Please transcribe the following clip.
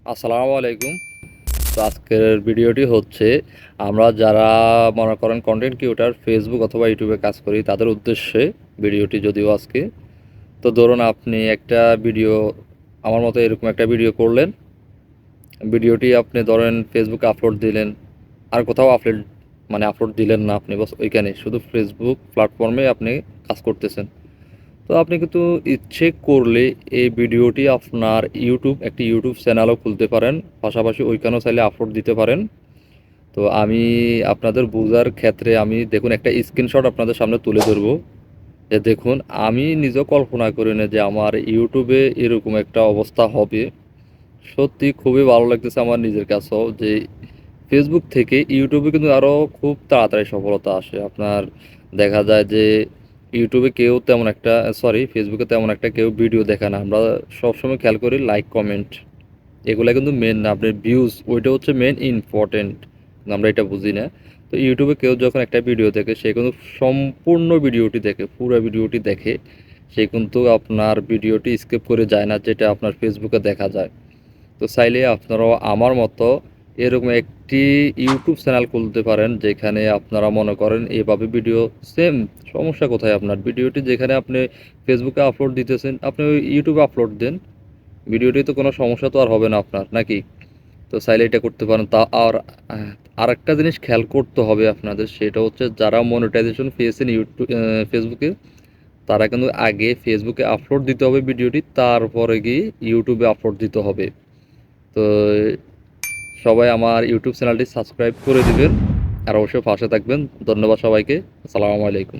আসসালামু আলাইকুম। তো আজকের ভিডিওটি হচ্ছে আমরা যারা মনে করেন কন্টেন্ট ক্রিয়েটর ফেসবুক অথবা ইউটিউবে কাজ করি তাদের উদ্দেশ্যে ভিডিওটি যদিও আজকে। তো ধরুন আপনি একটা ভিডিও আমার মতো এরকম একটা ভিডিও করলেন, ভিডিওটি আপনি ধরেন ফেসবুকে আপলোড দিলেন, আর কোথাও আপলোড দিলেন না, আপনি বস ওইখানে শুধু ফেসবুক প্ল্যাটফর্মে আপনি কাজ করতেছেন। তো আপনি কিন্তু ইচ্ছে করলে এই ভিডিওটি আপনার একটি ইউটিউব চ্যানেলও খুলতে পারেন, পাশাপাশি ওইখানেও চাইলে আপলোড দিতে পারেন। তো আমি আপনাদের বোঝার ক্ষেত্রে আমি দেখুন একটা স্ক্রিনশট আপনাদের সামনে তুলে ধরবো, যে দেখুন আমি নিজেও কল্পনা করি না যে আমার ইউটিউবে এরকম একটা অবস্থা হবে। সত্যি খুবই ভালো লাগতেছে আমার নিজের কাছেও যে ফেসবুক থেকে ইউটিউবে কিন্তু আরও খুব তাড়াতাড়ি সফলতা আসে। আপনার দেখা যায় যে ইউটিউবে কেউ তেমন একটা, সরি, ফেসবুকে তেমন একটা কেউ ভিডিও দেখে না। আমরা সবসময় খেয়াল করি লাইক কমেন্ট, এগুলা কিন্তু মেন না, আপনার ভিউজ ওইটা হচ্ছে মেন ইম্পর্টেন্ট, আমরা এটা বুঝি না। তো ইউটিউবে কেউ যখন একটা ভিডিও দেখে সে কিন্তু সম্পূর্ণ ভিডিওটি দেখে, পুরো ভিডিওটি দেখে, সে কিন্তু আপনার ভিডিওটি স্কিপ করে যায় না, যেটা আপনার ফেসবুকে দেখা যায়। তো চাইলে আপনারাও আমার মতো এরকম একটি ইউটিউব চ্যানেল খুলতে পারেন, যেখানে আপনারা মনে করেন এভাবে ভিডিও সেম। সমস্যা কোথায়? আপনার ভিডিওটি যেখানে আপনি ফেসবুকে আপলোড দিতেছেন আপনি ওই ইউটিউবে আপলোড দেন, ভিডিওটি তো কোনো সমস্যা তো আর হবে না আপনার, নাকি? তো চাইলে এটা করতে পারেন। তা আর আরেকটা জিনিস খেয়াল করতে হবে আপনাদের, সেটা হচ্ছে যারা মনিটাইজেশন পেয়েছেন ফেসবুকে, তারা কিন্তু আগে ফেসবুকে আপলোড দিতে হবে ভিডিওটি, তারপরে গিয়ে ইউটিউবে আপলোড দিতে হবে। তো সবাই আমার ইউটিউব চ্যানেলটি সাবস্ক্রাইব করে দিবেন, আর অবশ্যই পাশে থাকবেন। ধন্যবাদ সবাইকে। আসসালামু আলাইকুম।